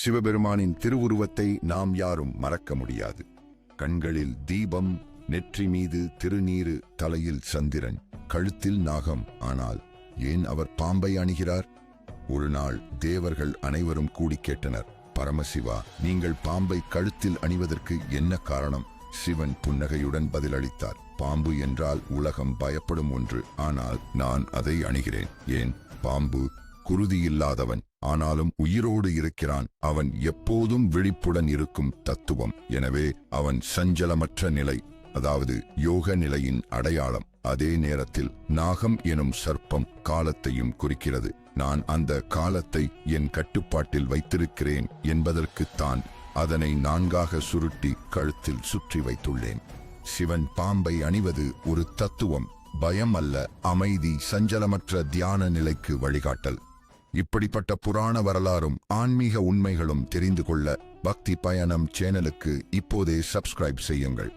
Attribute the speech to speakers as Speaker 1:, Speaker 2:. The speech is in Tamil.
Speaker 1: சிவபெருமானின் திருவுருவத்தை நாம் யாரும் மறக்க முடியாது. கண்களில் தீபம், நெற்றி மீது திருநீரு, தலையில் சந்திரன், கழுத்தில் நாகம். ஆனால் ஏன் அவர் பாம்பை அணிகிறார்? ஒரு நாள் தேவர்கள் அனைவரும் கூடி கேட்டனர், பரமசிவா, நீங்கள் பாம்பை கழுத்தில் அணிவதற்கு என்ன காரணம்? சிவன் புன்னகையுடன் பதிலளித்தார், பாம்பு என்றால் உலகம் பயப்படும் ஒன்று, ஆனால் நான் அதை அணிகிறேன். ஏன்? பாம்பு குருதியில்லாதவன், ஆனாலும் உயிரோடு இருக்கிறான். அவன் எப்போதும் விழிப்புடன் இருக்கும் தத்துவம். எனவே அவன் சஞ்சலமற்ற நிலை, அதாவது யோக நிலையின் அடையாளம். அதே நேரத்தில் நாகம் எனும் சர்ப்பம் காலத்தையும் குறிக்கிறது. நான் அந்த காலத்தை என் கட்டுப்பாட்டில் வைத்திருக்கிறேன் என்பதற்குத்தான் அதனை 4ஆக சுருட்டி கழுத்தில் சுற்றி வைத்துள்ளேன். சிவன் பாம்பை அணிவது ஒரு தத்துவம், பயம் அல்ல, அமைதி, சஞ்சலமற்ற தியான நிலைக்கு வழிகாட்டல். இப்படிப்பட்ட புராண வரலாறும் ஆன்மீக உண்மைகளும் தெரிந்து கொள்ள பக்தி பயணம் சேனலுக்கு இப்போதே சப்ஸ்கிரைப் செய்யுங்கள்.